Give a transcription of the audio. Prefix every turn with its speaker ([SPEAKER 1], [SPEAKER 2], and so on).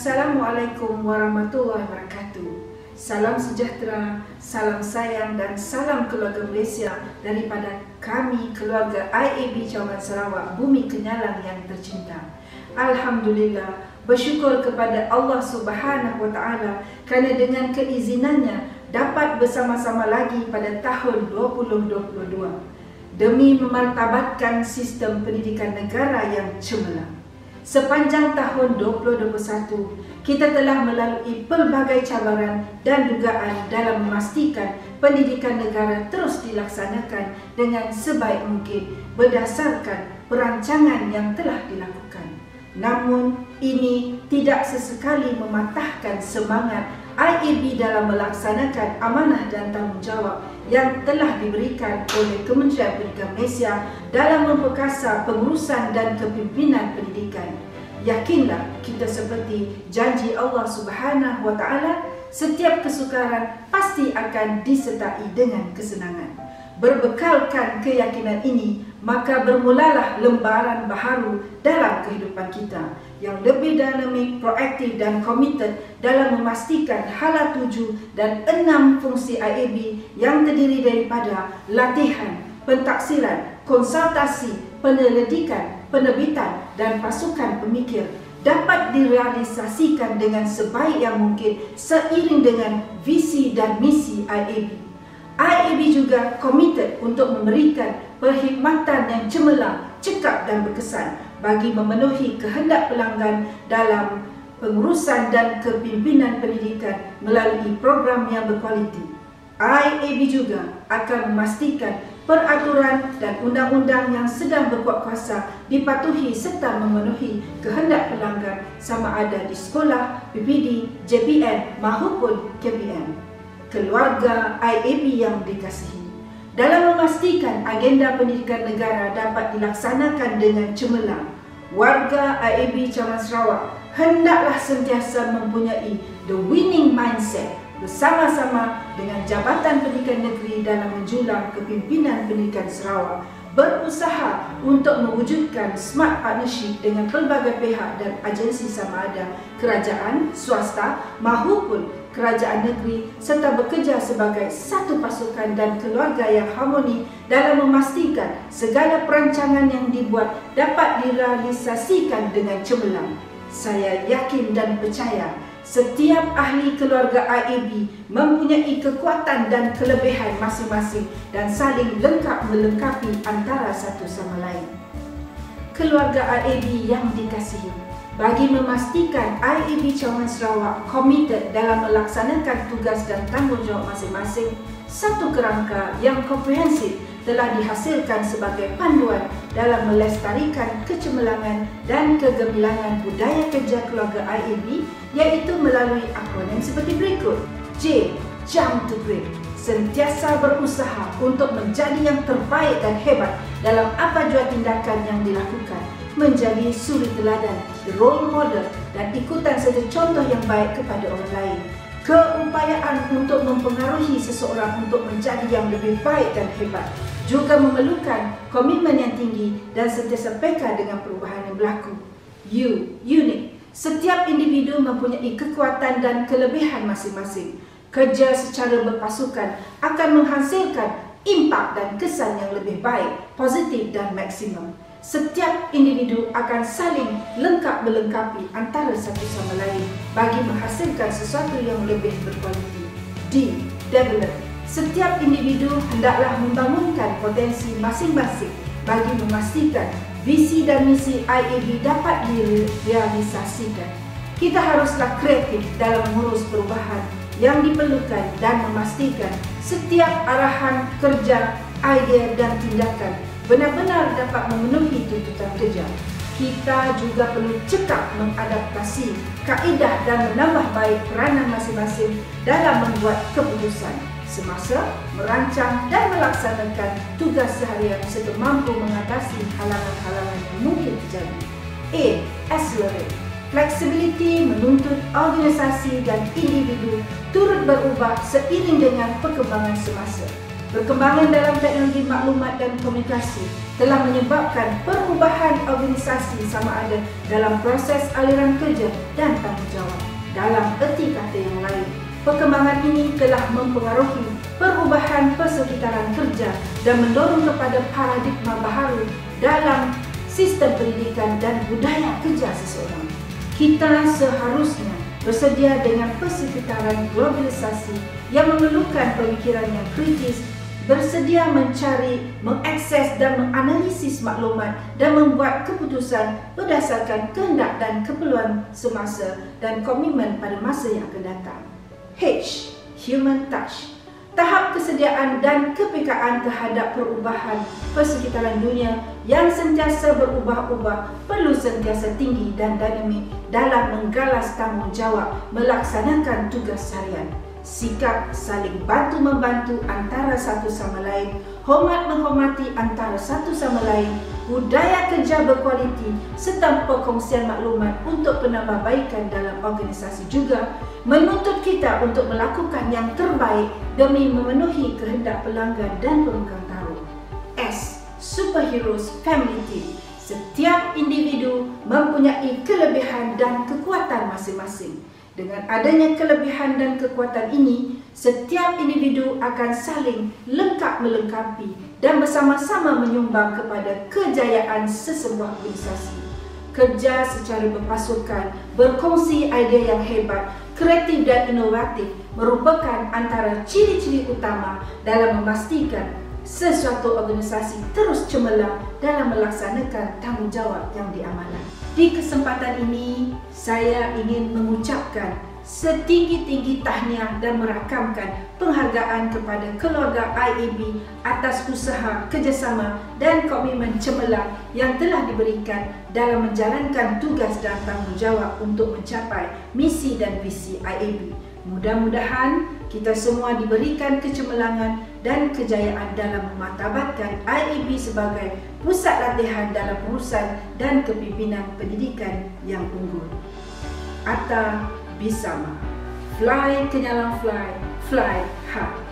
[SPEAKER 1] Assalamualaikum warahmatullahi wabarakatuh. Salam sejahtera, salam sayang dan salam keluarga Malaysia daripada kami keluarga IAB Cawangan Sarawak, Bumi Kenyalang yang tercinta. Alhamdulillah, bersyukur kepada Allah Subhanahu Wa Taala kerana dengan keizinannya dapat bersama-sama lagi pada tahun 2022 demi memartabatkan sistem pendidikan negara yang cemerlang. Sepanjang tahun 2021, kita telah melalui pelbagai cabaran dan dugaan dalam memastikan pendidikan negara terus dilaksanakan dengan sebaik mungkin berdasarkan perancangan yang telah dilakukan. Namun, ini tidak sesekali mematahkan semangat IAB dalam melaksanakan amanah dan tanggungjawab yang telah diberikan oleh Kementerian Pendidikan Malaysia dalam memperkasa pengurusan dan kepimpinan pendidikan. Yakinlah kita seperti janji Allah Subhanahu Wa Taala, setiap kesukaran pasti akan disertai dengan kesenangan. Berbekalkan keyakinan ini, maka bermulalah lembaran baharu dalam kehidupan kita yang lebih dinamik, proaktif dan komited dalam memastikan hala 7 dan 6 fungsi IAB yang terdiri daripada latihan, pentaksiran, konsultasi, penyelidikan, penerbitan dan pasukan pemikir dapat direalisasikan dengan sebaik yang mungkin seiring dengan visi dan misi IAB. IAB juga komited untuk memberikan perkhidmatan yang cemerlang, cekap dan berkesan bagi memenuhi kehendak pelanggan dalam pengurusan dan kepimpinan pendidikan melalui program yang berkualiti. IAB juga akan memastikan peraturan dan undang-undang yang sedang berkuat kuasa dipatuhi serta memenuhi kehendak pelanggan sama ada di sekolah, PPD, JPN maupun KPM. Keluarga IAB yang dikasihi, dalam memastikan agenda pendidikan negara dapat dilaksanakan dengan cemerlang, warga IAB Cawangan Sarawak hendaklah sentiasa mempunyai the winning mindset bersama-sama dengan Jabatan Pendidikan Negeri dalam menjulang kepimpinan pendidikan Sarawak, berusaha untuk mewujudkan smart partnership dengan pelbagai pihak dan agensi sama ada kerajaan, swasta maupun kerajaan negeri serta bekerja sebagai satu pasukan dan keluarga yang harmoni dalam memastikan segala perancangan yang dibuat dapat direalisasikan dengan cemerlang. Saya yakin dan percaya setiap ahli keluarga IAB mempunyai kekuatan dan kelebihan masing-masing dan saling lengkap melengkapi antara satu sama lain. Keluarga IAB yang dikasihi, bagi memastikan IAB Cawangan Sarawak komited dalam melaksanakan tugas dan tanggungjawab masing-masing, satu kerangka yang komprehensif telah dihasilkan sebagai panduan dalam melestarikan kecemerlangan dan kegemilangan budaya kerja keluarga IAB, iaitu melalui akronim seperti berikut. J. Jump to Great. Sentiasa berusaha untuk menjadi yang terbaik dan hebat dalam apa jua tindakan yang dilakukan, menjadi suri teladan, role model dan ikutan serta contoh yang baik kepada orang lain. Keupayaan untuk mempengaruhi seseorang untuk menjadi yang lebih baik dan hebat juga memerlukan komitmen yang tinggi dan sentiasa peka dengan perubahan yang berlaku. U. Unik. Setiap individu mempunyai kekuatan dan kelebihan masing-masing. Kerja secara berpasukan akan menghasilkan impak dan kesan yang lebih baik, positif dan maksimum. Setiap individu akan saling lengkap melengkapi antara satu sama lain bagi menghasilkan sesuatu yang lebih berkualiti. D. Develop. Setiap individu hendaklah membangunkan potensi masing-masing bagi memastikan visi dan misi IAB dapat direalisasikan. Kita haruslah kreatif dalam mengurus perubahan yang diperlukan dan memastikan setiap arahan kerja, idea dan tindakan benar-benar dapat memenuhi tuntutan kerja. Kita juga perlu cekap mengadaptasi kaedah dan menambah baik peranan masing-masing dalam membuat keputusan semasa merancang dan melaksanakan tugas seharian serta mampu mengatasi halangan-halangan yang mungkin terjadi. A. Accelerate. Flexibility menuntut organisasi dan individu turut berubah seiring dengan perkembangan semasa. Perkembangan dalam teknologi maklumat dan komunikasi telah menyebabkan perubahan organisasi sama ada dalam proses aliran kerja dan tanggungjawab. Dalam erti kata yang lain, perkembangan ini telah mempengaruhi perubahan persekitaran kerja dan mendorong kepada paradigma baharu dalam sistem pendidikan dan budaya kerja seseorang. Kita seharusnya bersedia dengan persekitaran globalisasi yang memerlukan pemikiran yang kritis, bersedia mencari, mengakses dan menganalisis maklumat dan membuat keputusan berdasarkan kehendak dan keperluan semasa dan komitmen pada masa yang akan datang. H. Human touch. Tahap kesediaan dan kepekaan terhadap perubahan persekitaran dunia yang sentiasa berubah-ubah perlu sentiasa tinggi dan dinamik dalam menggalas tanggungjawab melaksanakan tugas harian. Sikap saling bantu-membantu antara satu sama lain, hormat menghormati antara satu sama lain, budaya kerja berkualiti serta perkongsian maklumat untuk penambahbaikan dalam organisasi juga menuntut kita untuk melakukan yang terbaik demi memenuhi kehendak pelanggan dan pemegang taruh. S. Superheroes Family Team. Setiap individu mempunyai kelebihan dan kekuatan masing-masing. Dengan adanya kelebihan dan kekuatan ini, setiap individu akan saling lengkap melengkapi dan bersama-sama menyumbang kepada kejayaan sesebuah organisasi. Kerja secara berpasukan, berkongsi idea yang hebat, kreatif dan inovatif merupakan antara ciri-ciri utama dalam memastikan sesuatu organisasi terus cemerlang dalam melaksanakan tanggungjawab yang diamanah. Di kesempatan ini, saya ingin mengucapkan setinggi-tinggi tahniah dan merakamkan penghargaan kepada keluarga IAB atas usaha, kerjasama dan komitmen cemerlang yang telah diberikan dalam menjalankan tugas dan tanggungjawab untuk mencapai misi dan visi IAB. Mudah-mudahan kita semua diberikan kecemerlangan dan kejayaan dalam memartabatkan IAB sebagai pusat latihan dalam urusan dan kepimpinan pendidikan yang unggul. Atta Bisama. Fly kenyalang fly, fly high.